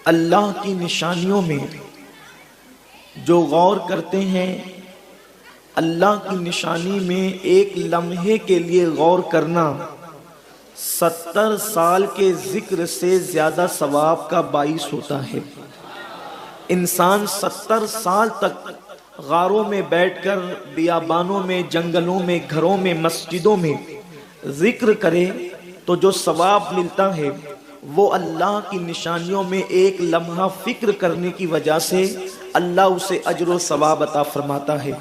अल्लाह की निशानियों में जो गौर करते हैं, अल्लाह की निशानी में एक लम्हे के लिए गौर करना 70 साल के जिक्र से ज्यादा सवाब का बाइस होता है। इंसान 70 साल तक गारों में बैठकर, बियाबानों में, जंगलों में, घरों में, मस्जिदों में जिक्र करे तो जो सवाब मिलता है वो अल्लाह की निशानियों में एक लम्हा फिक्र करने की वजह से अल्लाह उसे अजर सवाब अता फरमाता है।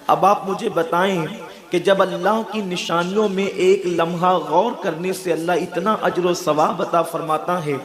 अब आप मुझे बताएं कि जब अल्लाह की निशानियों में एक लम्हा गौर करने से अल्लाह इतना अजर सवाब अता फरमाता है,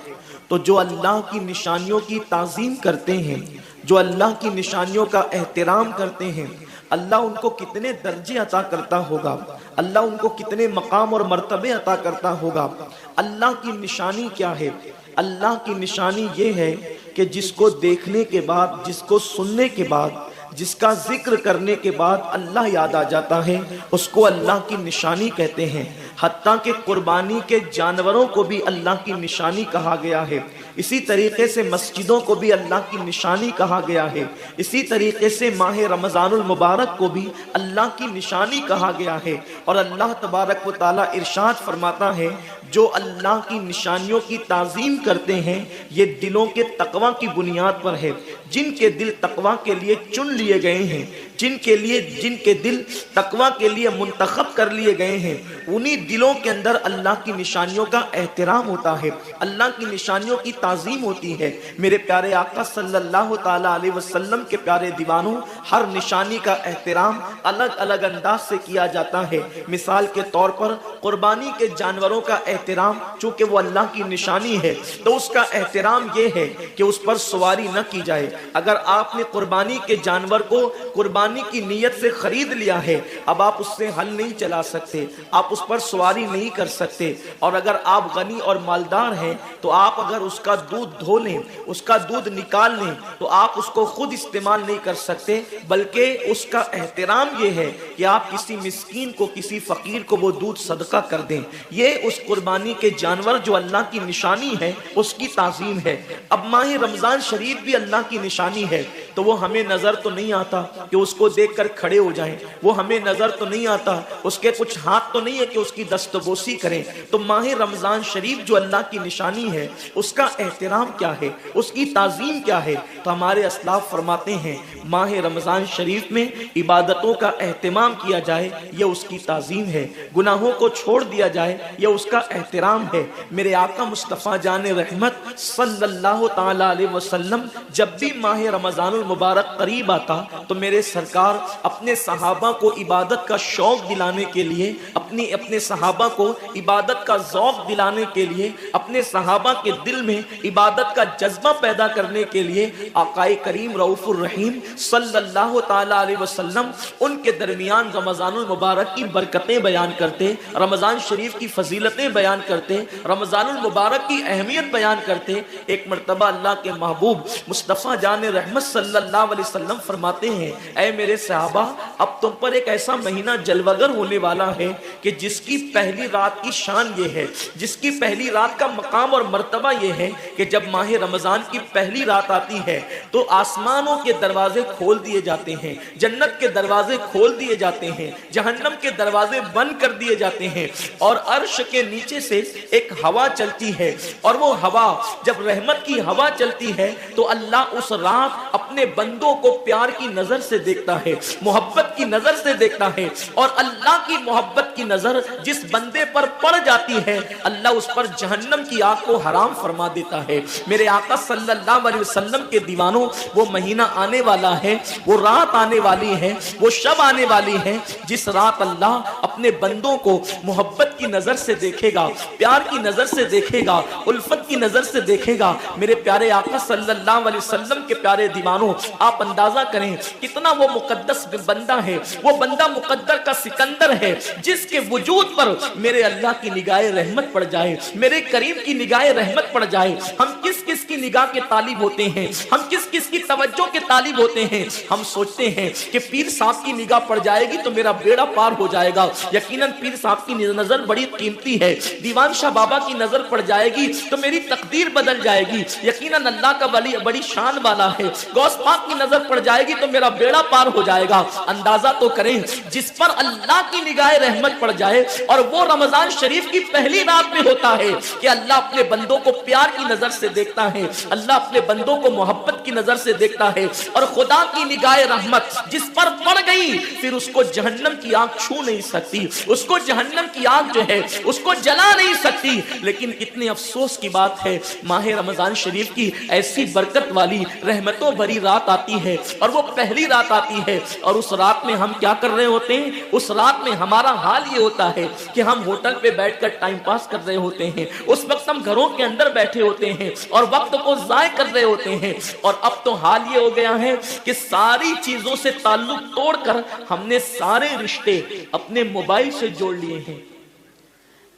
तो जो अल्लाह की निशानियों की ताज़ीम करते हैं, जो अल्लाह की निशानियों का एहतराम करते हैं, अल्लाह उनको कितने दर्जे अता करता होगा, अल्लाह उनको कितने मकाम और मर्तबे अता करता होगा। अल्लाह की निशानी क्या है? अल्लाह की निशानी ये है कि जिसको देखने के बाद, जिसको सुनने के बाद, जिसका जिक्र करने के बाद अल्लाह याद आ जाता है, उसको अल्लाह की निशानी कहते हैं। हत्ता के कुर्बानी के जानवरों को भी अल्लाह की निशानी कहा गया है। इसी तरीके से मस्जिदों को भी अल्लाह की निशानी कहा गया है। इसी तरीके से माह रमज़ानुल मुबारक को भी अल्लाह की निशानी कहा गया है। और अल्लाह तबारक व तआला इरशाद फरमाता है, जो अल्लाह की निशानियों की ताज़ीम करते हैं ये दिलों के तकवा की बुनियाद पर है। जिनके दिल तकवा के लिए चुन लिए गए हैं, जिनके दिल तकवा के लिए मुंतखब कर लिए गए हैं, उन्हीं दिलों के अंदर अल्लाह की निशानियों का एहतराम होता है, अल्लाह की निशानियों की ताज़ीम होती है। मेरे प्यारे आका सल्लल्लाहु ताला अलैहि वसल्लम के प्यारे दीवानों, हर निशानी का एहतराम अलग अलग अंदाज से किया जाता है। मिसाल के तौर पर कुर्बानी के जानवरों का एहतराम, चूँकि वो अल्लाह की निशानी है, तो उसका एहतराम ये है कि उस पर सवारी न की जाए। अगर आपने कुर्बानी के जानवर को कुर्बानी की नीयत से खरीद लिया है, अब आप उससे हल नहीं चला सकते, आप उस पर सवारी नहीं कर सकते। और अगर आप गनी और मालदार हैं तो आप अगर उसका दूध धो लें, उसका दूध निकाल लें, तो आप उसको खुद इस्तेमाल नहीं कर सकते, बल्कि उसका एहतराम ये है कि आप किसी मिस्कीन को, किसी फकीर को वो दूध सदका कर दें। ये उस कुर्बानी के जानवर जो अल्लाह की निशानी है उसकी ताज़ीम है। अब माह रमज़ान शरीफ भी अल्लाह की निशानी है, तो वो हमें नजर तो नहीं आता कि उसको देखकर खड़े हो जाएं, वो हमें नजर तो नहीं आता, उसके कुछ हाथ तो नहीं है कि उसकी दस्तबोसी करें। तो माह रमज़ान शरीफ जो अल्लाह की निशानी है उसका एहतराम क्या है, उसकी ताज़ीम क्या है? तो हमारे अस्लाफ फरमाते हैं, माह रमज़ान शरीफ में इबादतों का एहतमाम किया जाए, यह उसकी ताज़ीम है। गुनाहों को छोड़ दिया जाए, यह उसका एहतराम है। मेरे आका मुस्तफ़ा जान रहमत सल्लल्लाहु ताला अलैहि वसल्लम जब भी माह रमज़ानुल मुबारक करीब आता तो मेरे सरकार अपने सहाबा को इबादत का शौक दिलाने के लिए, अपने सहाबा को इबादत का ज़ौक़ दिलाने के लिए, अपने सहाबा के दिल में इबादत का जज्बा पैदा करने के लिए आकाए करीम रऊफ़ुर रहीम सल्लल्लाहु ताला अलैहि वसल्लम उनके दरमियान रमज़ानुल मुबारक की बरकतें बयान करते, रमज़ान शरीफ की फजीलतें बयान करते, रमज़ानुल मुबारक की अहमियत बयान करते। एक मरतबा अल्लाह के महबूब मुस्तफ़ा जान रहमत सल्लल्लाहु अलैहि वसल्लम फरमाते हैं, ऐ मेरे सहाबा, अब तुम पर एक ऐसा महीना जलवगर होने वाला है कि जिसकी पहली रात की शान ये है, जिसकी पहली रात का मकाम और मर्तबा ये है कि जब माह रमज़ान की पहली रात आती है तो आसमानों के दरवाजे खोल दिए जाते हैं, जन्नत के दरवाजे खोल दिए जाते हैं, जहन्नम के दरवाजे बंद कर दिए जाते हैं, और अर्श के नीचे से एक हवा चलती है। और वो हवा, जब रहमत की हवा चलती है तो अल्लाह उस रात अपने बंदों को प्यार की नजर से देखता है, मोहब्बत की नजर से देखता है। और अल्लाह की मोहब्बत की नजर जिस बंदे पर पड़ जाती है, अल्लाह उस पर जहन्नम की आग को हराम फरमा देता है। मेरे आका सल्लल्लाहु अलैहि वसल्लम के दीवानों, वो महीना आने वाला है, वो रात आने वाली है, वो शब आने वाली है जिस रात अल्लाह अपने बंदों को मोहब्बत की नजर से देखेगा, प्यार की नजर से देखेगा, उल्फत की नजर से देखेगा। मेरे प्यारे आका सल्लल्लाहु अलैहि वसल्लम के प्यारे दीवानों, आप अंदाजा करें कितना वो मुकद्दस बंदा है, वो बंदा मुकद्दर का सिकंदर है जिसके वजूद पर मेरे अल्लाह की निगाह रहमत पड़ जाए, मेरे करीम की निगाह रहमत पड़ जाए। हम किस किस की निगाह के तालिब होते हैं, हम किस किस की तवज्जो के तालिब होते हैं। हम सोचते हैं कि पीर साहब की निगाह पड़ जाएगी तो मेरा बेड़ा पार हो जाएगा। यकीनन पीर साहब की नजर बड़ी कीमती है। दीवान शाह बाबा की नजर पड़ जाएगी तो मेरी तकदीर बदल जाएगी। यकीनन अल्लाह का वली बड़ी शान वाला है। गौस पाक की नजर पड़ जाएगी तो मेरा बेड़ा पार हो जाएगा। अंदाजा तो करें, जिस पर अल्लाह की निगाह रहमत पड़ जाए, और वो रमजान शरीफ की पहली रात में होता है कि अल्लाह अपने बंदों को प्यार की नजर से देखता है, अल्लाह अपने बंदों को मोहब्बत की नजर से देखता है। और खुदा की निगाह रहमत जिस पर पड़ गई, फिर उसको जहन्नम की आग छू नहीं सकती, उसको जहन्नम की आग जो है उसको जला नहीं सकती। लेकिन इतने अफसोस की बात है, माह रमजान शरीफ की ऐसी बरकत वाली रहमतों भरी रात आती है, और वो पहली रात आती है, और उस रात में हम क्या कर रहे होते हैं? उस रात में हमारा हाल ये होता है कि हम होटल पे बैठकर टाइम पास कर रहे होते हैं। उस वक्त हम घरों के अंदर बैठे होते हैं और वक्त को जाय कर रहे होते हैं। और अब तो हाल ये हो गया है कि सारी चीजों से ताल्लुक तोड़कर हमने सारे रिश्ते अपने मोबाइल से जोड़ लिए हैं।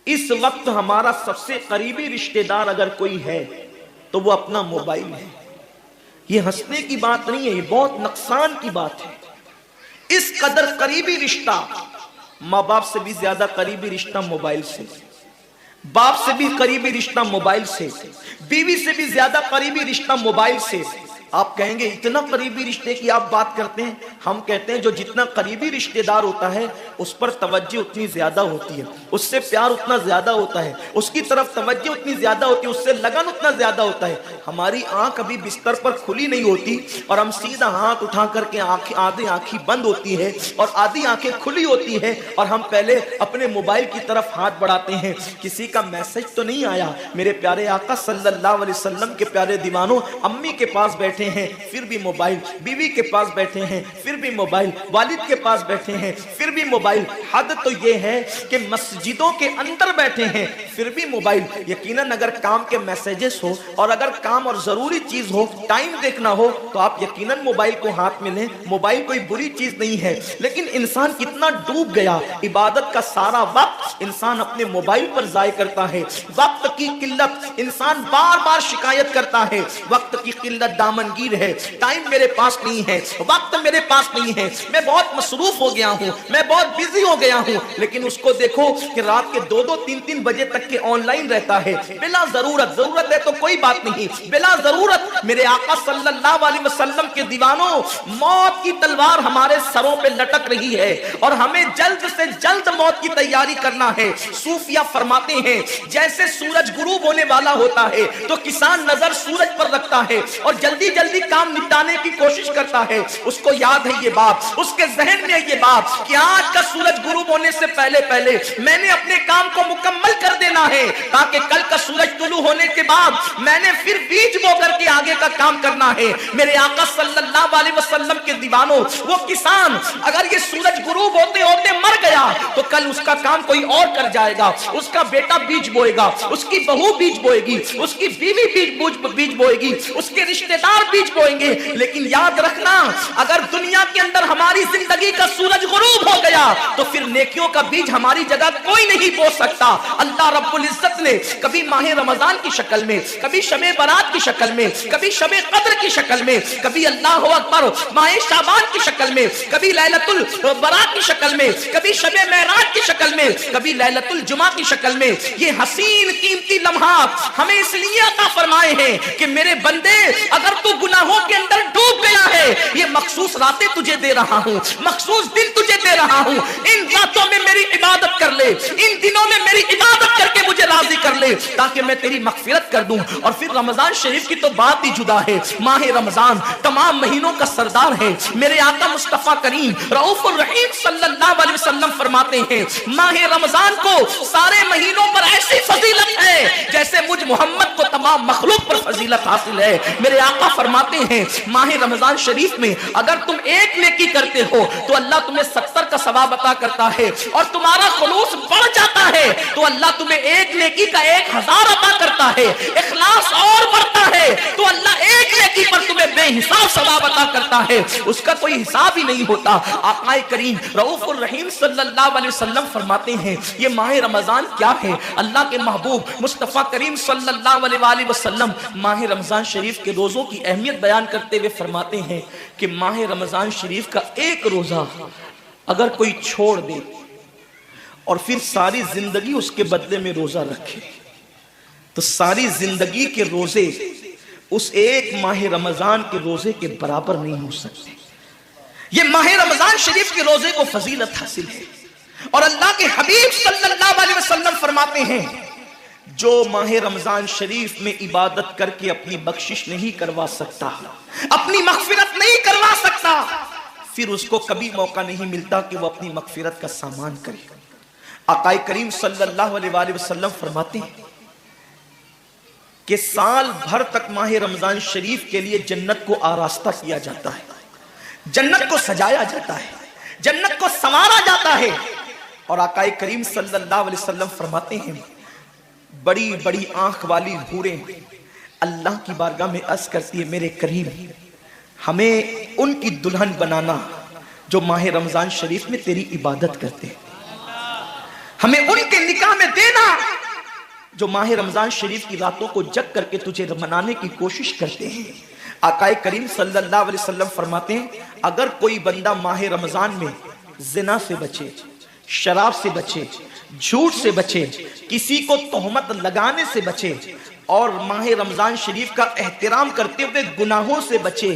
इस वक्त हमारा सबसे करीबी रिश्तेदार अगर कोई है तो वो अपना मोबाइल है। ये हंसने की बात नहीं है, ये बहुत नुकसान की बात है। इस कदर करीबी रिश्ता, माँ बाप से भी ज्यादा करीबी रिश्ता मोबाइल से, बाप से भी करीबी रिश्ता मोबाइल से, बीवी से भी ज्यादा करीबी रिश्ता मोबाइल से। आप कहेंगे इतना करीबी रिश्ते की आप बात करते हैं। हम कहते हैं जो जितना करीबी रिश्तेदार होता है उस पर तवज्जो उतनी ज्यादा होती है, उससे प्यार उतना ज्यादा होता है, उसकी तरफ तवज्जो उतनी ज्यादा होती है, उससे लगन उतना ज्यादा होता है। हमारी आंख अभी बिस्तर पर खुली नहीं होती और हम सीधा हाथ उठा करके आधी आंखें बंद होती है और आधी आंखें खुली होती है, और हम पहले अपने मोबाइल की तरफ हाथ बढ़ाते हैं। किसी का मैसेज तो नहीं आया? मेरे प्यारे आका सल्लल्लाहु अलैहि वसल्लम के प्यारे दीवानों, अम्मी के पास बैठे हैं फिर भी मोबाइल, बीवी के पास बैठे हैं फिर भी मोबाइल, वालिद के पास बैठे हैं फिर भी मोबाइल। हद तो यह है कि मस्जिदों के अंदर बैठे हैं फिर भी मोबाइल। यकीनन अगर काम के मैसेजेस हो और अगर काम और जरूरी चीज हो, टाइम देखना हो, तो आप यकीनन मोबाइल को हाथ में लें। मोबाइल कोई बुरी चीज नहीं है, लेकिन इंसान कितना डूब गया, इबादत का सारा वक्त इंसान अपने मोबाइल पर जाय करता है। वक्त की किल्लत, इंसान बार बार शिकायत करता है, वक्त की किल्लत दामनगीर है, टाइम मेरे पास नहीं है, वक्त मेरे पास नहीं है, मैं बहुत मसरूफ हो गया हूं, मैं बहुत बिजी हो गया हूं। लेकिन उसको देखो कि रात के 2-2, 3-3 बजे तक के ऑनलाइन रहता है बिला जरूरत। जरूरत है तो कोई बात नहीं, बिला जरूरत। मेरे आका सल्लल्लाहु अलैहि वसल्लम के दीवानों, मौत की तलवार हमारे सरों पे लटक रही है और हमें जल्द से जल्द मौत की तैयारी करना है। सूफिया फरमाते हैं जैसे सूरज गुरूब होने वाला होता है तो किसान नजर सूरज पर रखता है और जल्दी जल्दी काम निपटाने की कोशिश करता है। उसको याद है ये बात, उसके जहन में ये बात कि आज का सूरज गुरूब होने से पहले पहले मैंने अपने काम को मुकम्मल कर देना है, ताकि कल का सूरज तुलू होने के बाद मैंने फिर बीज बो करके आगे का काम करना है। मेरे आका सल्लल्लाहु अलैहि वसल्लम के दीवानों, वो किसान अगर ये सूरज गुरूब होते होते मर गया तो कल उसका काम कोई और कर जाएगा। उसका बेटा बीज बोएगा, उसकी बहू बीज बोएगी, उसकी बीवी बीज बोएगी, उसके रिश्तेदार बीज बोएंगे। लेकिन याद रखना, अगर दुनिया के अंदर हमारी जिंदगी का सूरज गुरूब हो गया तो फिर नेकियों का बीज हमारी जगह कोई नहीं बो सकता। अल्लाह रब्बुल इज्जत ने कभी माह रमजान की शक्ल में, कभी शबे बारात की शक्ल में, कभी शबे कद्र की शक्ल में, कभी अल्लाह अकबर माह शाबान की शक्ल में, कभी लैलतुल बरात की शक्ल में, कभी शबे मेराज की शक्ल में, कभी लैलतुल जुमा की शक्ल में ये हसीन कीमती लम्हात हमें इसलिए अता फरमाए हैं कि मेरे बंदे, अगर तू गुनाहों के अंदर डूब गया है, ये मखसूस रातें तुझे दे रहा हूं, मखसूस दिन तुझे दे रहा हूं। इन रातों में मेरी इबादत कर ले, इन दिनों में मेरी इबादत करके मुझे राजी कर ले, ताकि मैं तेरी मगफिरत कर दूं। और फिर रमजान शरीफ की तो बात ही जुदा है। माह रमजान तमाम महीनों का सरदार है। मेरे आका मुस्तफा करीम रऊफुर रहीम सल्लल्लाहु अलैहि वसल्लम फरमाते हैं, माह रमजान को सारे महीनों पर ऐसी फजीलत है जैसे मुझ मोहम्मद को तमाम मखलूक पर फजीलत हासिल है। मेरे आका फरमाते हैं, माह रमजान शरीफ में अगर तुम एक नेकी करते हो तो अल्लाह तुम्हें 70 का सवाब अता करता है, और तुम्हारा खुलूस बढ़ जाता है तो अल्लाह तुम्हें एक नेकी का 1000 अता करता है। इखलास और बढ़ता है तो अल्लाह एक नेकी पर तुम्हें बेहिसाब सवाब अता करता है उसका कोई हिसाब ही नहीं होता। आकाए करीम रऊफुर रहीम सल्लल्लाहु अलैहि वसल्लम फरमाते हैं ये माह रमजान क्या है। अल्लाह के महबूब मुस्तफ़ा करीम सल्लल्लाहु अलैहि वसल्लम माह रमजान शरीफ के रोज़ों की अहमियत बयान करते हुए फरमाते हैं कि माह रमजान शरीफ का एक रोज़ा अगर कोई छोड़ दे और फिर सारी जिंदगी उसके बदले में रोज़ा रखे तो सारी जिंदगी के रोज़े उस एक माह रमजान के रोज़े के बराबर नहीं हो सकते। ये माह रमजान शरीफ के रोज़े को फजीलत हासिल है और अल्लाह के हबीब सल्लल्लाहु अलैहि वसल्लम फरमाते हैं जो माह रमजान शरीफ में इबादत करके अपनी बख्शिश नहीं करवा सकता, अपनी मगफिरत नहीं करवा सकता, फिर उसको कभी मौका नहीं मिलता कि वो अपनी मगफिरत का सामान करे। आकाए करीम सल्लल्लाहु अलैहि वसल्लम फरमाते हैं कि साल भर तक माह रमजान शरीफ के लिए जन्नत को आरास्ता किया जाता है, जन्नत को सजाया जाता है, जन्नत को संवारा जाता है। और आकाए करीम सल्लल्लाहु अलैहि वसल्लम फरमाते हैं बड़ी बड़ी आंख वाली हूरें अल्लाह की बारगाह में अर्ज करती है मेरे करीम हमें उनकी दुल्हन बनाना जो माह रमजान शरीफ में तेरी इबादत करते हैं, हमें उनके निकाह में देना जो माह रमजान शरीफ की रातों को जग करके तुझे मनाने की कोशिश करते हैं। आकाए करीम सल्लल्लाहु अलैहि वसल्लम फरमाते हैं अगर कोई बंदा माह रमजान में जिना से बचे, शराब से बचे, झूठ से बचे, किसी को तोहमत लगाने से बचे और माह रमजान शरीफ का एहतराम करते हुए गुनाहों से बचे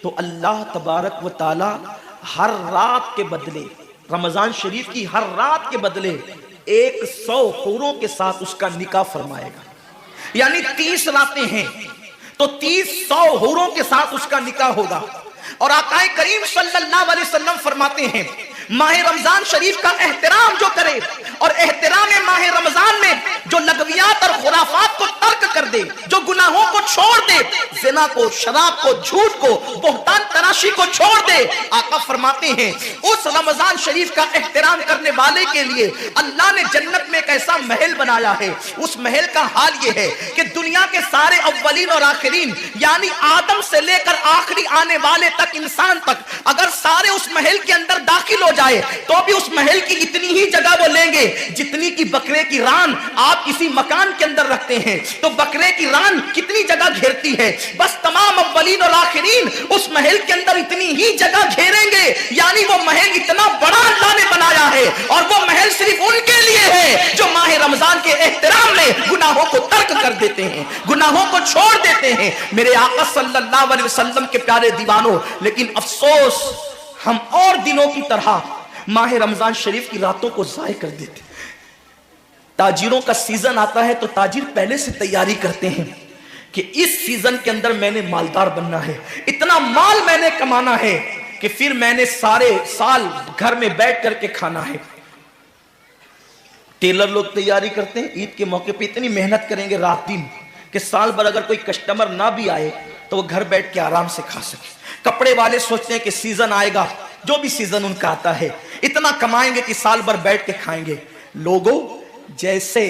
तो अल्लाह तबारक व ताला हर रात के बदले, रमजान शरीफ की हर रात के बदले 100 हूरों के साथ उसका निकाह फरमाएगा। यानी 30 रातें हैं तो 30 हूरों के साथ उसका निकाह होगा। और आकाए करीम सल्लल्लाहु अलैहि वसल्लम फरमाते हैं माह रमजान शरीफ का एहतराम जो करे और एहतराम माह रमजान में जो लगवियात और खुराफात को तर्क कर दे, जो गुनाहों को छोड़ दे, ज़िना को, शराब को, झूठ को, बोहतान तराशी को छोड़ दे, आका फरमाते हैं उस रमजान शरीफ का एहतराम करने वाले के लिए अल्लाह ने जन्नत में एक ऐसा महल बनाया है। उस महल का हाल यह है कि दुनिया के सारे अव्वलीन और आखिरीन यानी आदम से लेकर आखिरी आने वाले तक, इंसान तक, अगर सारे उस महल के अंदर दाखिल हो जाए तो भी उस महल की इतनी ही जगह वो लेंगे जितनी की बकरे की रान आप किसी मकान के अंदर रखते हैं तो बकरे की रान कितनी जगह घेरती है, बस तमाम अव्वलीन और आखिरीन उस महल के अंदर इतनी ही जगह घेरेंगे। यानी वो महल इतना बड़ा अल्लाह ने बनाया है और वो महल सिर्फ उनके लिए है जो माह रमजान के एहतराम में गुनाहों को तर्क कर देते हैं, गुनाहों को छोड़ देते हैं। मेरे आका सल्लल्लाहु अलैहि वसल्लम के प्यारे दीवानों, लेकिन अफसोस हम और दिनों की तरह माह रमजान शरीफ की रातों को जाय कर देते। ताजिरों का सीजन आता है तो ताजिर पहले से तैयारी करते हैं कि इस सीजन के अंदर मैंने मालदार बनना है, इतना माल मैंने कमाना है कि फिर मैंने सारे साल घर में बैठ करके खाना है। टेलर लोग तैयारी करते हैं ईद के मौके पे इतनी मेहनत करेंगे रात दिन कि साल भर अगर कोई कस्टमर ना भी आए तो वो घर बैठ के आराम से खा सके। कपड़े वाले सोचते हैं कि सीजन आएगा, जो भी सीजन उनका आता है इतना कमाएंगे कि साल भर बैठ के खाएंगे। लोगों जैसे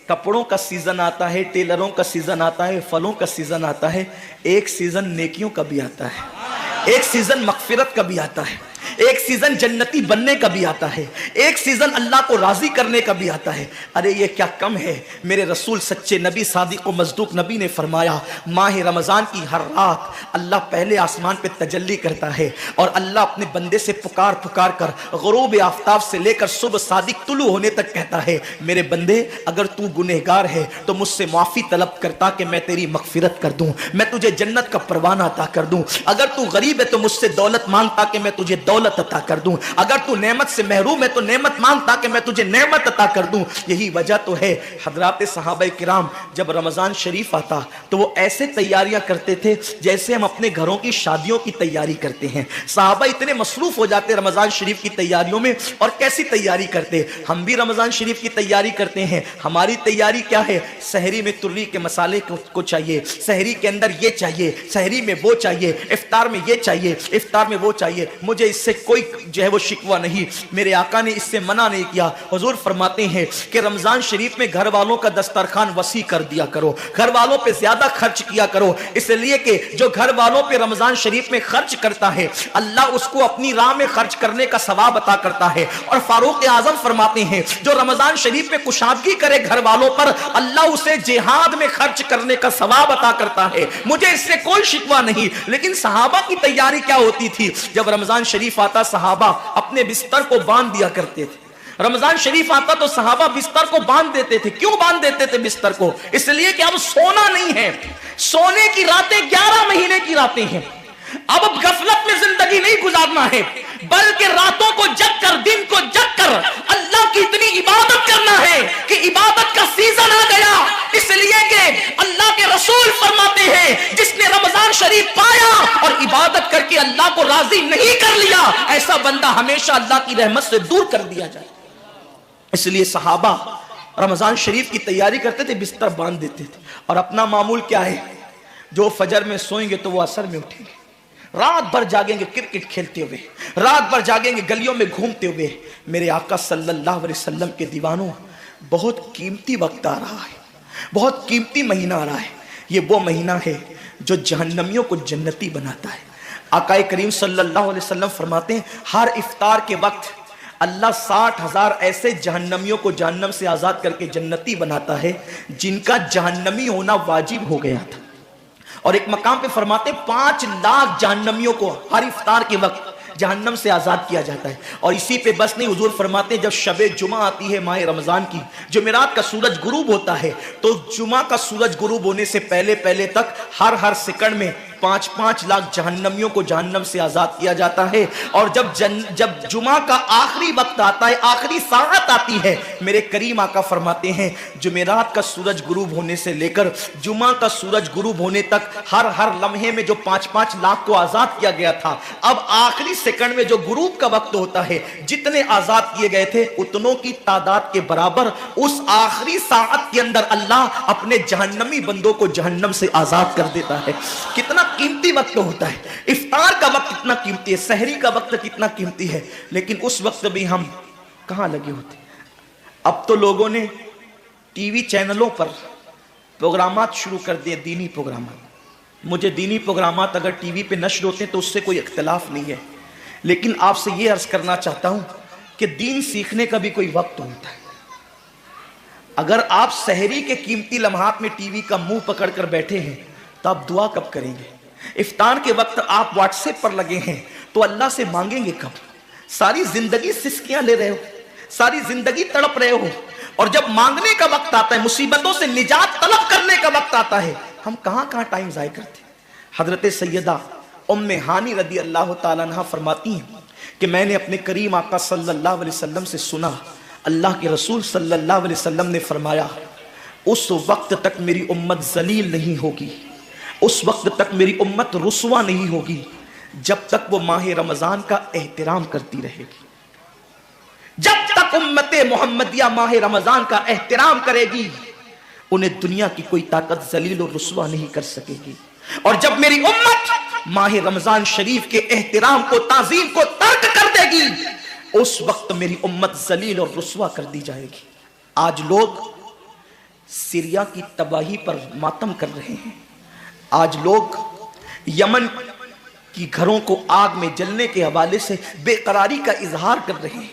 कपड़ों का सीजन आता है, टेलरों का सीजन आता है, फलों का सीजन आता है, एक सीजन नेकियों का भी आता है, एक सीजन मगफिरत का भी आता है, एक सीजन जन्नती बनने का भी आता है, एक सीजन अल्लाह को राजी करने का भी आता है। अरे ये क्या कम है। मेरे रसूल सच्चे नबी सादिक व मज़दूक नबी ने फरमाया माह रमज़ान की हर रात अल्लाह पहले आसमान पे तजल्ली करता है और अल्लाह अपने बंदे से पुकार पुकार कर ग़ुरूब आफ्ताब से लेकर सुबह सादिक तुलू होने तक कहता है मेरे बंदे अगर तू गुनहगार है तो मुझसे माफ़ी तलब करता कि मैं तेरी मगफिरत कर दूँ, मैं तुझे जन्नत का परवाना अता कर दूँ। अगर तू गरीब है तो मुझसे दौलत मांगता कि मैं तुझे दौलत अता कर दूं। अगर तू नेमत से महरूम है तो नेमत मांगता कि मैं तुझे नेमत अता कर दूं। यही वजह तो है हजरात सहाबाए किराम जब रमजान शरीफ आता तो वो ऐसे तैयारियां करते थे जैसे हम अपने घरों की शादियों की तैयारी करते हैं। सहाबा इतने मसरूफ हो जाते रमजान शरीफ की तैयारियों में। और कैसी तैयारी करते, हम भी रमजान शरीफ की तैयारी करते हैं। हमारी तैयारी क्या है, सहरी में तुर्री के मसाले को चाहिए, सहरी के अंदर ये चाहिए, सहरी में वो चाहिए, इफ्तार में ये चाहिए, इफ्तार में वो चाहिए, मुझे इससे कोई जो है वो शिकवा नहीं, मेरे आका ने इससे मना नहीं किया। हुजूर फरमाते हैं कि रमजान शरीफ में घर वालों का दस्तरखान वसी कर दिया करो, घर वालों पे ज्यादा खर्च किया करो, इसलिए कि जो घर वालों पे रमजान शरीफ में खर्च करता है अल्लाह उसको अपनी राह में खर्च करने का सवाब अता करता है। और फारूक आजम फरमाते हैं जो रमजान शरीफ में कुशादगी करे घर वालों पर, अल्लाह उसे जिहाद में खर्च करने का सवाब अता करता है। मुझे इससे कोई शिकवा नहीं। लेकिन सहाबा की तैयारी क्या होती थी? जब रमजान शरीफ आता सहाबा अपने बिस्तर को बांध दिया करते थे। रमजान शरीफ आता तो सहाबा बिस्तर को बांध देते थे। क्यों बांध देते थे बिस्तर को? इसलिए कि अब सोना नहीं है, सोने की रातें 11 महीने की रातें हैं। अब गफलत में जिंदगी नहीं गुजारना है, बल्कि रातों को जग कर, दिन को जग कर अल्लाह की इतनी इबादत करना है कि इबादत का सीजन आ गया। इसलिए कि अल्लाह के रसूल फरमाते हैं जिसने रमजान शरीफ पाया और इबादत करके अल्लाह को राजी नहीं कर लिया, ऐसा बंदा हमेशा अल्लाह की रहमत से दूर कर दिया जाए। इसलिए सहाबा रमजान शरीफ की तैयारी करते थे, बिस्तर बांध देते थे। और अपना मामूल क्या है? जो फजर में सोएंगे तो वो असर में उठेंगे, रात भर जागेंगे क्रिकेट खेलते हुए, रात भर जागेंगे गलियों में घूमते हुए। मेरे आका सल्लल्लाहु अलैहि वसल्लम के दीवानों, बहुत कीमती वक्त आ रहा है, बहुत कीमती महीना आ रहा है। ये वो महीना है जो जहन्नमियों को जन्नती बनाता है। आका करीम सल्लल्लाहु अलैहि वसल्लम फरमाते हैं हर इफ्तार के वक्त अल्लाह 60,000 ऐसे जहन्नमियों को जहन्नम से आजाद करके जन्नती बनाता है जिनका जहन्नमी होना वाजिब हो गया था। और एक मकाम पे फरमाते 5 लाख जहन्नमियों को हर इफ्तार के वक्त जहन्नम से आजाद किया जाता है। और इसी पे बस नहीं, हुजूर फरमाते हैं जब शबे जुमा आती है माह रमजान की, जुमेरात का सूरज गुरूब होता है, तो जुमा का सूरज गुरूब होने से पहले पहले तक हर सेकंड में 5-5 लाख जहन्नमियों को जहन्नम से आजाद किया जाता है। और जब जुमा का आखिरी वक्त आता है, आखिरी साअत आती है, मेरे करीम आका फरमाते हैं जुमेरात का सूरज गुरूब होने से लेकर जुमा का सूरज गुरूब होने तक हर लम्हे में जो 5-5 लाख को आजाद किया गया था, अब आखिरी सेकंड में जो गुरूब का वक्त होता है, जितने आजाद किए गए थे उतनों की तादाद के बराबर उस आखिरी साअत के अंदर अल्लाह अपने जहन्नमी बंदों को जहन्नम से आजाद कर देता है। कितना कीमती वक्त होता है। इफ्तार का वक्त कितना कीमती है, सहरी का वक्त कितना कीमती है, लेकिन उस वक्त भी हम कहां लगे होते। अब तो लोगों ने टीवी चैनलों पर प्रोग्रामात शुरू कर दिए, दीनी प्रोग्रामात। मुझे दीनी प्रोग्रामात अगर टीवी पे नश्र होते हैं तो उससे कोई इख्तिलाफ नहीं है, लेकिन आपसे यह अर्ज करना चाहता हूं कि दीन सीखने का भी कोई वक्त होता है। अगर आप सहरी के कीमती लम्हात में टीवी का मुंह पकड़कर बैठे हैं तो आप दुआ कब करेंगे? इफ्तार के वक्त आप व्हाट्सएप पर लगे हैं तो अल्लाह से मांगेंगे कब? सारी जिंदगी सिसकियां ले रहे हो, सारी जिंदगी तड़प रहे हो, और जब मांगने का वक्त आता है, मुसीबतों से निजात तलब करने का वक्त आता है, हम कहां टाइम जाया करते। हजरत सैयदा उम्मे हानी रदी अल्लाह ताला अन्हा फरमाती हैं कि मैंने अपने करीम आका सल्लल्लाहु अलैहि वसल्लम से सुना, अल्लाह के रसूल सल्लल्लाहु अलैहि वसल्लम ने फरमाया उस वक्त तक मेरी उम्मत जलील नहीं होगी, उस वक्त तक मेरी उम्मत रुसवा नहीं होगी जब तक वो माह रमजान का एहतराम करती रहेगी। जब तक उम्मते मोहम्मदिया माह रमजान का एहतराम करेगी, उन्हें दुनिया की कोई ताकत जलील और रुसवा नहीं कर सकेगी। और जब मेरी उम्मत माह रमजान शरीफ के एहतराम को, ताजीम को तर्क कर देगी, उस वक्त मेरी उम्मत जलील और रुसवा कर दी जाएगी। आज लोग सीरिया की तबाही पर मातम कर रहे हैं, आज लोग यमन की घरों को आग में जलने के हवाले से बेकरारी का इजहार कर रहे हैं,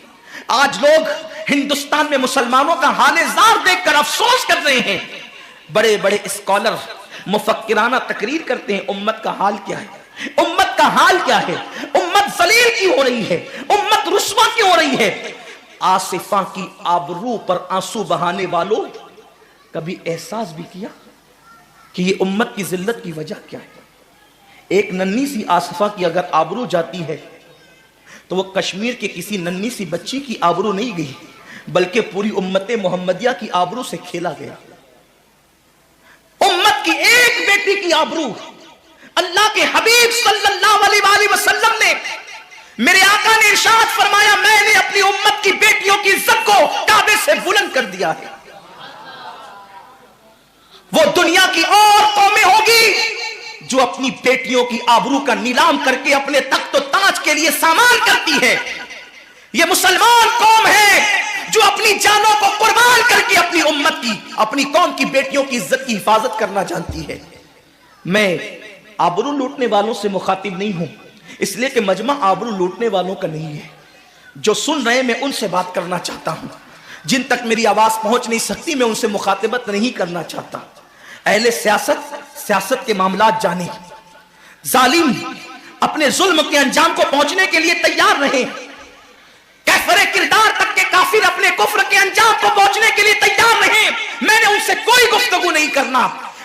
आज लोग हिंदुस्तान में मुसलमानों का हाल-ए-जार देखकर अफसोस कर रहे हैं। बड़े बड़े स्कॉलर मुफक्किराना तकरीर करते हैं, उम्मत का हाल क्या है, उम्मत का हाल क्या है, उम्मत जलील क्यों हो रही है, उम्मत रुस्वा क्यों हो रही है। आसिफा की आबरू पर आंसू बहाने वालों, कभी एहसास भी किया कि ये उम्मत की जिल्लत की वजह क्या है। एक नन्ही सी आसिफा की अगर आबरू जाती है तो वो कश्मीर के किसी नन्ही सी बच्ची की आबरू नहीं गई, बल्कि पूरी उम्मते मोहम्मदिया की आबरू से खेला गया। उम्मत की एक बेटी की आबरू अल्लाह के हबीब सल्लल्लाहु अलैहि वसल्लम ने, मेरे आका ने इरशाद फरमाया, मैंने अपनी उम्मत की बेटियों की इज्जत को काबे से बुलंद कर दिया है। वो दुनिया की और कौमें होगी जो अपनी बेटियों की आबरू का नीलाम करके अपने तख्त तख्त ताज के लिए सामान करती है। ये मुसलमान कौम है जो अपनी जानों को कुर्बान करके अपनी उम्मत की, अपनी कौम की बेटियों की इज्जत की हिफाजत करना जानती है। मैं आबरू लूटने वालों से मुखातिब नहीं हूं, इसलिए कि मजमा आबरू लूटने वालों का नहीं है। जो सुन रहे मैं उनसे बात करना चाहता हूं, जिन तक मेरी आवाज पहुंच नहीं सकती मैं उनसे मुखातिबत नहीं करना चाहता। अहले सियासत के मामलात जाने, जालिम अपने जुल्म के अंजाम को पहुंचने के लिए तैयार रहे, कैफरे किरदार तक के काफिर अपने कुफ्र के अंजाम को पहुंचने के लिए तैयार रहे। मैंने उनसे कोई गुफ्तगू नहीं करना,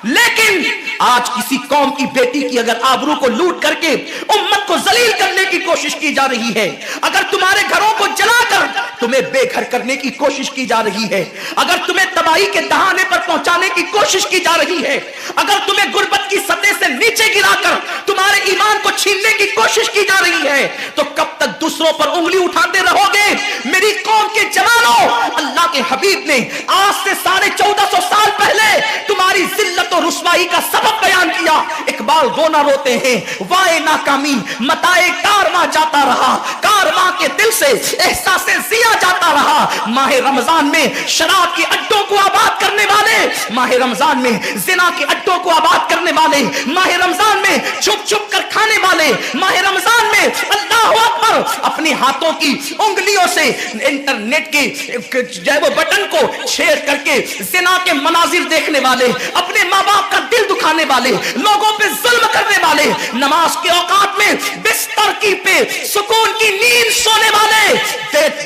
लेकिन आज किसी कौम की बेटी की अगर आबरू को लूट करके उम्मत को जलील करने की कोशिश की जा रही है, अगर तुम्हारे घरों को जलाकर तुम्हें बेघर करने की कोशिश की जा रही है, अगर तुम्हें तबाही के दहाने पर पहुंचाने की कोशिश की जा रही है, अगर तुम्हें गुर्बत की सतह से नीचे गिराकर तुम्हारे ईमान को छीनने की कोशिश की जा रही है, तो कब तक दूसरों पर उंगली उठाते रहोगे? मेरी कौम के जवानों, अल्लाह के हबीब ने आज से 1450 साल पहले तुम्हारी जिल्लत और रुसवाई का सबब बयान किया। इकबाल रोना रोते हैं, वाए नाकामी मताए कारवां जाता रहा, कारवां के दिल से एहसासे जिया जाता रहा। माह रमजान में शराब के अड्डों को आबाद करने वाले, माह रमजान में जिना के अड्डों को आबाद करने वाले, माह रमजान में छुप छुप कर खाने वाले, माह रमजान में अल्लाह अकबर अपने हाथों की उंगलियों से इंटरनेट के जो वो बटन को छेड़ करके जिना के मनाजिर देखने वाले, अपने माँ बाप का दिल दुखाने वाले, लोगों पे जुल्म करने वाले, नमाज के औकात में बिस्तर की पे सुकून की नींद सोने वाले,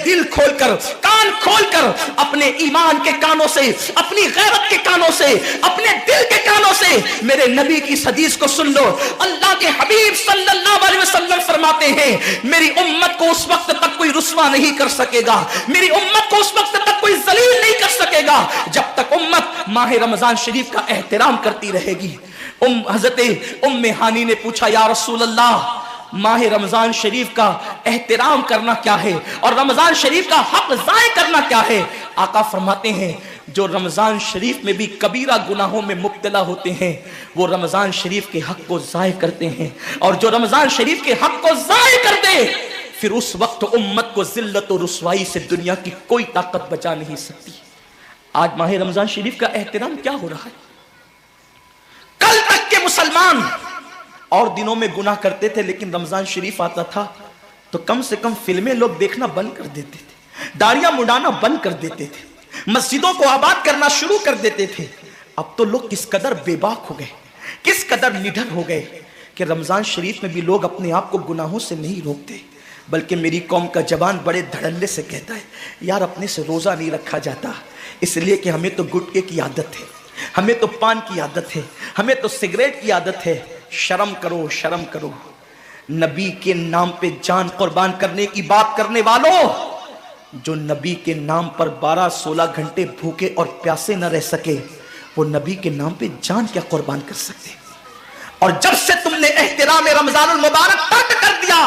दिल खोलकर कान खोलकर अपने ईमान के कानों से, अपनी गैरत के कानों से, अपने दिल के कानों से मेरे नबी की हदीस को सुन लो। अल्लाह के हबीब सल्लल्लाहु अलैहि वसल्लम फरमाते हैं, मेरी उम्मत को उस वक्त तक कोई रुस्वा नहीं कर सकेगा, मेरी उम्मत को उस वक्त तक कोई जलील नहीं कर सकेगा जब तक उम्मत माह रमजान शरीफ का एहतराम करती रहेगी। हजरत उम्मे हानी ने पूछा, या रसूल अल्लाह, माह रमजान शरीफ का एहतराम करना क्या है और रमजान शरीफ का हक ज़ाय करना क्या है? आका फरमाते हैं, जो रमजान शरीफ में भी कबीरा गुनाहों में मुब्तला होते हैं वो रमजान शरीफ के हक को ज़ाय करते हैं, और जो रमजान शरीफ के हक को ज़ाय कर दे फिर उस वक्त उम्मत को जिल्लत और रुसवाई से दुनिया की कोई ताकत बचा नहीं सकती। आज माह रमजान शरीफ का एहतराम क्या हो रहा है? कल तक के मुसलमान और दिनों में गुनाह करते थे, लेकिन रमजान शरीफ आता था तो कम से कम फिल्में लोग देखना बंद कर देते थे, दाढ़ियां मुंडाना बंद कर देते थे, मस्जिदों को आबाद करना शुरू कर देते थे। अब तो लोग किस कदर बेबाक हो गए, किस कदर निडर हो गए कि रमजान शरीफ में भी लोग अपने आप को गुनाहों से नहीं रोकते, बल्कि मेरी कौम का जवान बड़े धड़ल्ले से कहता है, यार अपने से रोजा नहीं रखा जाता, इसलिए कि हमें तो गुटके की आदत है, हमें तो पान की आदत है, हमें तो सिगरेट की आदत है। शर्म करो, शर्म करो। नबी के नाम पे जान कुर्बान करने की बात करने वालों, जो नबी के नाम पर 12-16 घंटे भूखे और प्यासे न रह सके, वो नबी के नाम पे जान क्या कुर्बान कर सकते? और जब से तुमने एहतराम रमजानुल मुबारक तर्क कर दिया,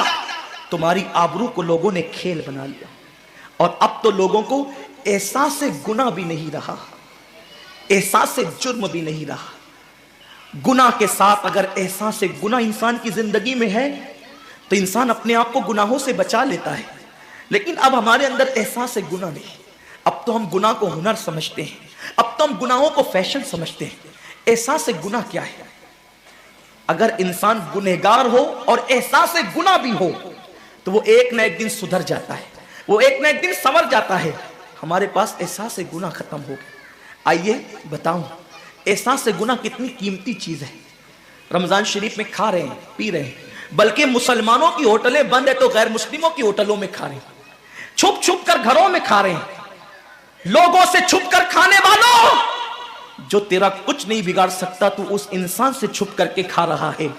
तुम्हारी आबरू को लोगों ने खेल बना लिया, और अब तो लोगों को एहसास से गुनाह भी नहीं रहा, एहसास से जुर्म भी नहीं रहा। गुनाह के साथ अगर एहसास से गुनाह इंसान की जिंदगी में है तो इंसान अपने आप को गुनाहों से बचा लेता है, लेकिन अब हमारे अंदर एहसास से गुनाह नहीं। अब तो हम गुनाह को हुनर समझते हैं, अब तो हम गुनाहों को फैशन समझते हैं। एहसास से गुनाह क्या है? अगर इंसान गुनहगार हो और एहसास से गुनाह भी हो तो वो एक न एक दिन सुधर जाता है, वो एक न एक दिन संवर जाता है। हमारे पास एहसास से गुनाह खत्म हो गया। आइए बताऊं, एहसास से गुनाह कितनी कीमती चीज है। रमजान शरीफ में खा रहे हैं, पी रहे हैं, बल्कि मुसलमानों की होटलें बंद है तो गैर मुस्लिमों की होटलों में खा रहे हैं, छुप छुप कर घरों में खा रहे हैं। लोगों से छुप कर खाने वालों, जो तेरा कुछ नहीं बिगाड़ सकता तू उस इंसान से छुप करके खा रहा है।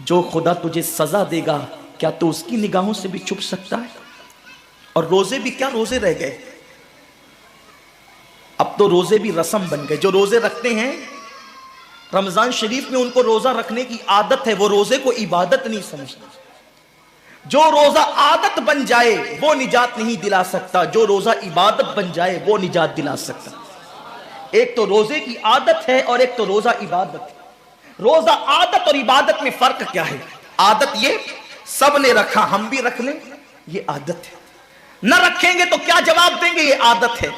जो खुदा तुझे सजा देगा क्या तू उसकी निगाहों से भी छुप सकता है? और रोजे भी क्या रोजे रह गए, अब तो रोजे भी रस्म बन गए। जो रोजे रखते हैं रमजान शरीफ में, उनको रोजा रखने की आदत है, वो रोजे को इबादत नहीं समझते। जो रोजा आदत बन जाए वो निजात नहीं दिला सकता, जो रोजा इबादत बन जाए वो निजात दिला सकता। एक तो रोजे की आदत है और एक तो रोजा इबादत है। रोजा आदत और इबादत में फर्क क्या है? आदत ये सब ने रखा, हम भी रख लें, ये आदत है। न रखेंगे तो क्या जवाब देंगे, ये आदत है।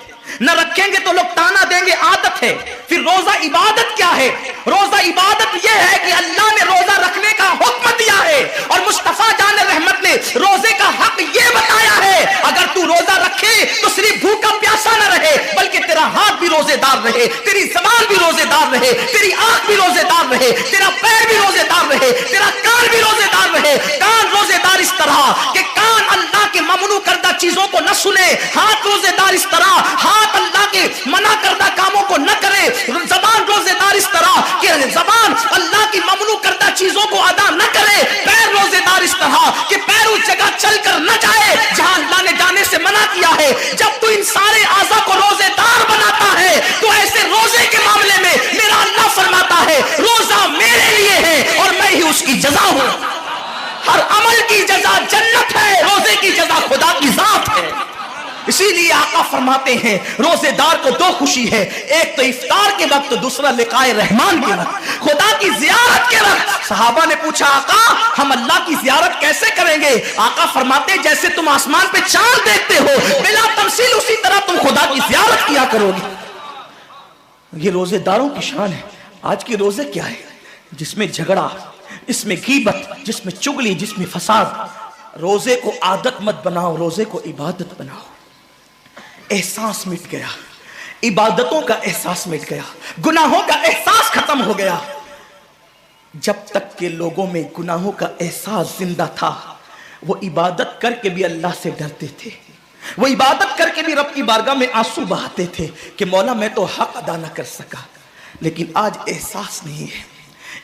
न रखेंगे तो लोग ताना देंगे, आदत है। फिर रोजा इबादत क्या है? रोजा इबादत यह है कि अल्लाह ने रोजा रखने का हुक्म दिया है और मुस्तफा जान रहमत ने रोजे का हक यह बताया है, अगर तू रोजा रखे तो सिर्फ भूखा प्यासा न रहे, बल्कि तेरा हाथ भी रोजेदार रहे, तेरी ज़बान भी रोजेदार रहे, तेरी आंख भी रोजेदार रहे, तेरा पैर भी रोजेदार रहे, तेरा कान भी रोजेदार रहे। कान रोजेदार इस तरह कि कान अल्लाह के ममनू करदा चीजों को न सुने, हाथ रोजेदार इस तरह हाथ अल्लाह के मना करदा कामों को न करे, ज़बान रोजेदार इस तरह कि ज़बान अल्लाह की ममनू करदा चीजों को अदा न करे, पैर रोजेदार इस तरह कि पैर उस जगह चलकर न जाए जहां अल्लाह ने जाने से मना किया है। जब तू इन सारे आज़ा को रोजेदार बनाता है तो ऐसे रोजे के मामले में मेरा अल्लाह फरमाता है रोजा मेरे लिए है और मैं ही उसकी जजा हूं। हर अमल की जजा जन्नत है, रोजे की जजा खुदा की जात है। इसीलिए आका फरमाते हैं रोजेदार को दो खुशी है, एक तो इफ्तार के वक्त, दूसरा लिकाए रहमान के वक्त, खुदा की जियारत के वक्त। सहाबा ने पूछा आका हम अल्लाह की जियारत कैसे करेंगे? आका फरमाते जैसे तुम आसमान पे चांद देखते हो बिला तमसील, उसी तरह तुम खुदा की जियारत किया करोगे। ये रोजेदारों की शान है। आज के रोजे क्या है? जिसमें झगड़ा, इसमें गीबत, जिसमें चुगली, जिसमें फसाद। रोजे को आदत मत बनाओ, रोजे को इबादत बनाओ। एहसास मिट गया, इबादतों का एहसास मिट गया, गुनाहों का एहसास खत्म हो गया। जब तक के लोगों में गुनाहों का एहसास जिंदा था वो इबादत करके भी अल्लाह से डरते थे, वो इबादत करके भी रब की बारगाह में आंसू बहाते थे कि मौला मैं तो हक अदा न कर सका। लेकिन आज एहसास नहीं है,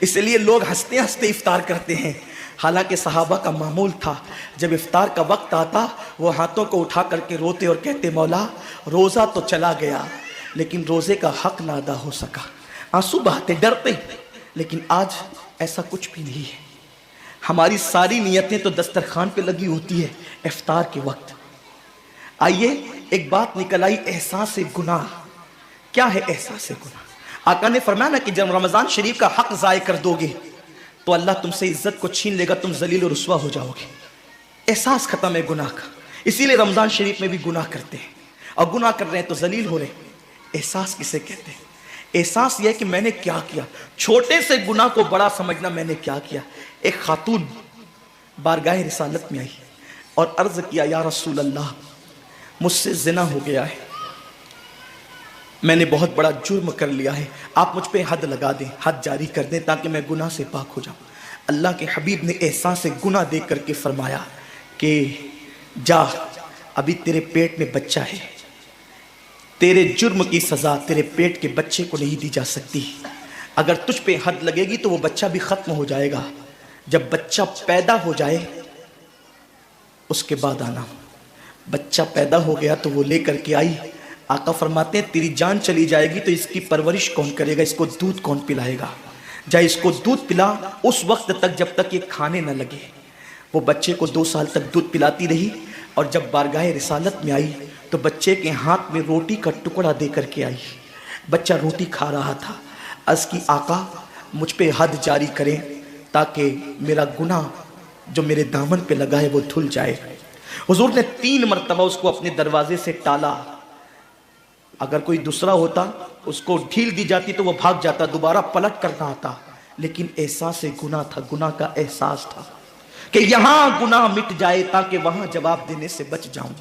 इसलिए लोग हंसते हंसते इफ्तार करते हैं। हालांकि सहाबा का मामूल था जब इफ्तार का वक्त आता वो हाथों को उठा करके रोते और कहते मौला रोज़ा तो चला गया लेकिन रोज़े का हक ना अदा हो सका। आंसू बहाते, डरते। लेकिन आज ऐसा कुछ भी नहीं है। हमारी सारी नियतें तो दस्तरखान पे लगी होती है इफ्तार के वक्त। आइए एक बात निकल आई, एहसास गुनाह। क्या है एहसास गुनाह? आका ने फरमाया ना कि जब रमज़ान शरीफ का हक ज़ाय कर दोगे तो अल्लाह तुमसे इज्जत को छीन लेगा, तुम जलील और रुस्वा हो जाओगे। एहसास खत्म है गुनाह का, इसीलिए रमज़ान शरीफ में भी गुनाह करते हैं और गुनाह कर रहे हैं तो जलील हो रहे हैं। एहसास किसे कहते हैं? एहसास यह है कि मैंने क्या किया। छोटे से गुनाह को बड़ा समझना, मैंने क्या किया। एक खातून बारगाह रिसालत में आई और अर्ज किया या रसूल अल्लाह मुझसे जिना हो गया है, मैंने बहुत बड़ा जुर्म कर लिया है, आप मुझ पे हद लगा दें, हद जारी कर दें ताकि मैं गुनाह से पाक हो जाऊं। अल्लाह के हबीब ने एहसास से गुनाह देख करके फरमाया कि जा अभी तेरे पेट में बच्चा है, तेरे जुर्म की सज़ा तेरे पेट के बच्चे को नहीं दी जा सकती। अगर तुझ पे हद लगेगी तो वो बच्चा भी ख़त्म हो जाएगा। जब बच्चा पैदा हो जाए उसके बाद आना। बच्चा पैदा हो गया तो वो लेकर के आई। आका फरमाते हैं तेरी जान चली जाएगी तो इसकी परवरिश कौन करेगा, इसको दूध कौन पिलाएगा? जाए इसको दूध पिला उस वक्त तक जब तक ये खाने न लगे। वो बच्चे को 2 साल तक दूध पिलाती रही और जब बारगाह रिसालत में आई तो बच्चे के हाथ में रोटी का टुकड़ा दे करके आई। बच्चा रोटी खा रहा था। अर्ज़ की आका मुझ पे हद जारी करें ताकि मेरा गुनाह जो मेरे दामन पे लगा है वो धुल जाए। हुजूर ने 3 मरतबा उसको अपने दरवाजे से टाला। अगर कोई दूसरा होता उसको ढील दी जाती तो वो भाग जाता, दोबारा पलट करना आता। लेकिन एहसास गुनाह था, गुनाह का एहसास था कि यहां गुनाह मिट जाए ताकि वहां जवाब देने से बच जाऊं।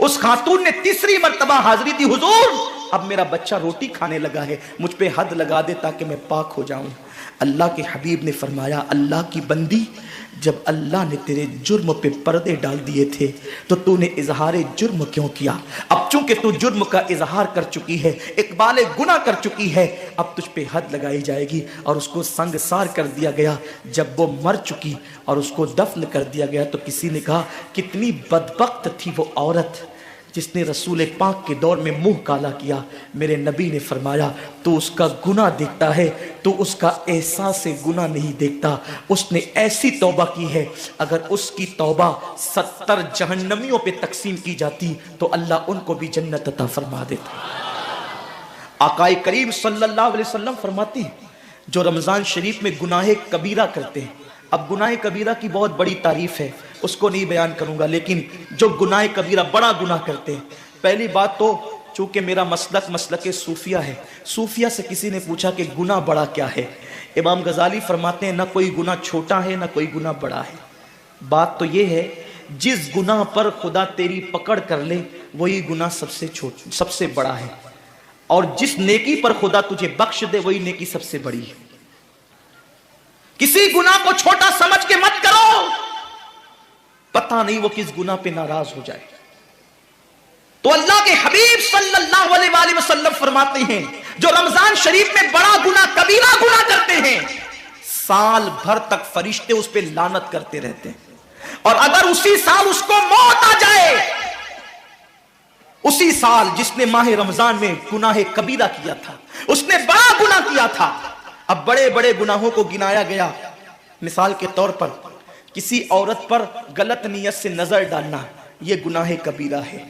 उस खातून ने 3री मरतबा हाजिरी दी, हुजूर अब मेरा बच्चा रोटी खाने लगा है, मुझ पे हद लगा दे ताकि मैं पाक हो जाऊं। अल्लाह के हबीब ने फरमाया अल्लाह की बंदी, जब अल्लाह ने तेरे जुर्म पे पर्दे डाल दिए थे तो तूने इजहार जुर्म क्यों किया? अब चूंकि तू जुर्म का इजहार कर चुकी है, इकबाल गुनाह कर चुकी है, अब तुझ पे हद लगाई जाएगी। और उसको संगसार कर दिया गया। जब वो मर चुकी और उसको दफन कर दिया गया तो किसी ने कहा कितनी बदबख्त थी वो औरत जिसने रसूल पाक के दौर में मुंह काला किया। मेरे नबी ने फरमाया तो उसका गुनाह देखता है तो उसका एहसास से गुनाह नहीं देखता। उसने ऐसी तौबा की है, अगर उसकी तौबा 70 जहन्नमियों पे तकसीम की जाती तो अल्लाह उनको भी जन्नत अता फरमा देता। आकाए करीम सल्लल्लाहु अलैहि वसल्लम फरमाते हैं जो रमज़ान शरीफ में गुनाह कबीरा करते हैं, अब गुनाह कबीरा की बहुत बड़ी तारीफ है, उसको नहीं बयान करूंगा, लेकिन जो गुनाह कबीरा बड़ा गुनाह करते हैं, पहली बात तो चूंकि मेरा मसलक सूफिया है, सूफिया से किसी ने पूछा कि गुनाह बड़ा क्या है, इमाम गजाली फरमाते हैं ना कोई गुनाह छोटा है ना कोई गुनाह बड़ा है। बात तो यह है जिस गुनाह पर खुदा तेरी पकड़ कर ले वही गुनाह सबसे बड़ा है, और जिस नेकी पर खुदा तुझे बख्श दे वही नेकी सबसे बड़ी है। किसी गुनाह को छोटा समझ के मत करो, पता नहीं वो किस गुनाह पे नाराज हो जाए। तो अल्लाह के हबीब सल्लल्लाहु अलैहि वसल्लम फरमाते हैं जो रमजान शरीफ में बड़ा गुनाह कबीरा गुनाह करते हैं, साल भर तक फरिश्ते उस पे लानत करते रहते हैं, और अगर उसी साल उसको मौत आ जाए, उसी साल जिसने माह रमजान में गुनाह कबीरा किया था, उसने बड़ा गुनाह किया था। अब बड़े बड़े गुनाहों को गिनाया गया, मिसाल के तौर पर किसी औरत पर गलत नीयत से नजर डालना यह गुनाह कबीरा है,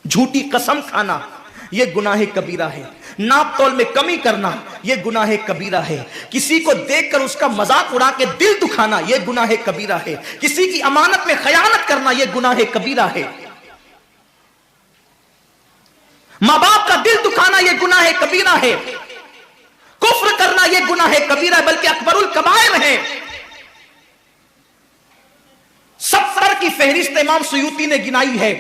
झूठी कसम खाना यह गुनाह कबीरा है, नाप तोल में कमी करना यह गुनाह कबीरा है, किसी को देखकर उसका मजाक उड़ा के दिल दुखाना यह गुनाह कबीरा है, किसी की अमानत में खयानत करना यह गुनाह कबीरा है, मां बाप का दिल दुखाना यह गुनाह कबीरा है, कुफ्र करना यह गुनाह कबीरा है, बल्कि अकबरुल कबायर है। 70 की फहरिस्त इमाम सुयूती ने गिनाई है,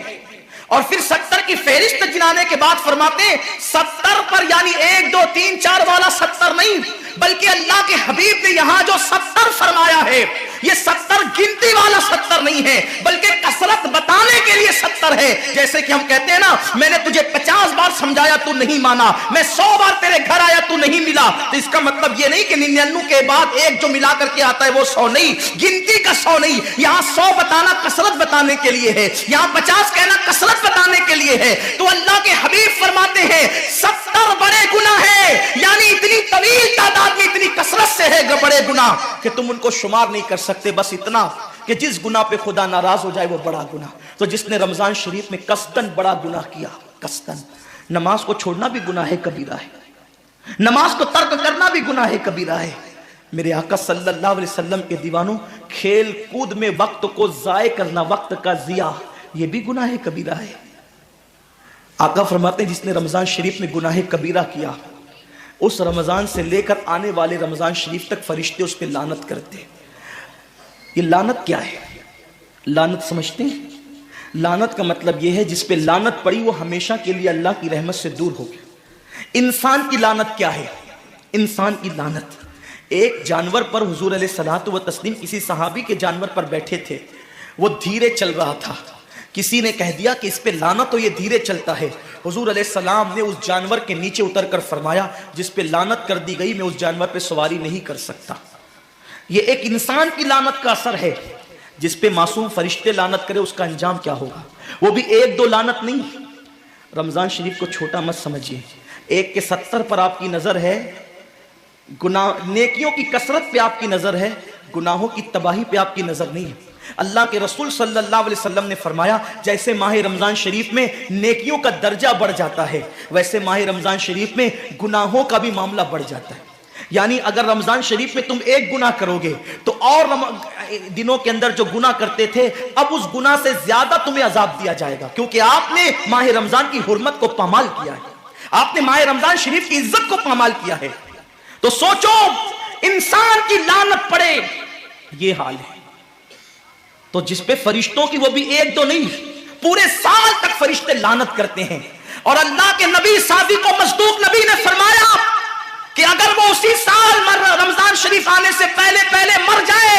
और फिर 70 की फहरिस्त गिनाने के बाद फरमाते हैं 70 पर यानी 1 2 3 4 वाला 70 नहीं, बल्कि अल्लाह के हबीब ने यहां जो 70 फरमाया है ये 70 गिनती वाला 70 नहीं है, बल्कि कसरत बताने के लिए 70 है। जैसे कि हम कहते हैं ना, मैंने तुझे 50 बार समझाया तू नहीं माना, मैं 100 बार तेरे घर आया तू नहीं मिला, तो इसका मतलब ये नहीं कि 99 के बाद एक जो मिला करके आता है वो 100 नहीं, गिनती का 100 नहीं। यहां 100 बताना कसरत बताने के लिए है, यहां 50 कहना कसरत बताने के लिए है। तो अल्लाह के हबीब फरमाते हैं 70 बड़े गुनाह है, यानी इतनी तवील तादाद में इतनी कसरत से है बड़े गुनाह कि तुम उनको शुमार नहीं कर सकते। बस इतना कि जिस गुनाह पे खुदा नाराज हो जाए वो बड़ा गुनाह। तो जिसने रमजान शरीफ में कस्तन बड़ा गुनाह किया, कस्तन, नमाज को छोड़ना भी गुनाह कबीरा है, नमाज को तर्क करना भी गुनाह कबीरा है। मेरे आका सल्लल्लाहु अलैहि वसल्लम के दीवानों, खेल कूद में वक्त को जाय करना, वक्त का जिया, ये भी गुनाह कबीरा है। आका फरमाते हैं जिसने रमजान शरीफ में गुनाह कबीरा किया, उस रमजान से लेकर आने वाले रमजान शरीफ तक फरिश्ते उस पर लानत करते हैं। ये लानत क्या है? लानत समझते हैं? लानत का मतलब यह है जिस पे लानत पड़ी वो हमेशा के लिए अल्लाह की रहमत से दूर हो गया। इंसान की लानत क्या है? इंसान की लानत, एक जानवर पर हुजूर अलैहिस्सलातु व तस्लीम किसी सहाबी के जानवर पर बैठे थे, वो धीरे चल रहा था, किसी ने कह दिया कि इस पे लानत हो, ये धीरे चलता है। हुजूर अलैहिस्सलाम ने उस जानवर के नीचे उतरकर फरमाया जिस पे लानत कर दी गई मैं उस जानवर पे सवारी नहीं कर सकता। ये एक इंसान की लानत का असर है। जिस पे मासूम फरिश्ते लानत करे उसका अंजाम क्या होगा? वो भी 1 2 लानत नहीं। रमजान शरीफ को छोटा मत समझिए, 1 के 70 पर आपकी नजर है, गुनाह नेकियों की कसरत पे आपकी नजर है, गुनाहों की तबाही पे आपकी नजर नहीं है। अल्लाह के रसूल सल्लल्लाहु अलैहि वसल्लम ने फरमाया जैसे माह रमजान शरीफ में नेकियों का दर्जा बढ़ जाता है, वैसे माह रमजान शरीफ में गुनाहों का भी मामला बढ़ जाता है। यानी अगर रमजान शरीफ में तुम एक गुनाह करोगे तो और दिनों के अंदर जो गुनाह करते थे अब उस गुनाह से ज्यादा तुम्हें अजाब दिया जाएगा, क्योंकि आपने माह रमजान की हुर्मत को पामाल किया है, आपने माह रमजान शरीफ की इज्जत को पामाल किया है। तो सोचो इंसान की लानत पड़े, ये हाल है। तो जिस पे फरिश्तों की, वो भी 1 2 नहीं, पूरे साल तक फरिश्ते लानत करते हैं। और अल्लाह के नबी सादिक व मस्दूक नबी ने फरमाया कि अगर वो उसी साल रमजान शरीफ आने से पहले मर जाए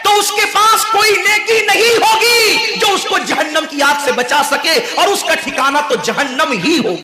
तो उसके पास कोई नेकी नहीं होगी जो उसको जहन्नम की आग से बचा सके, और उसका ठिकाना तो जहन्नम ही होगा।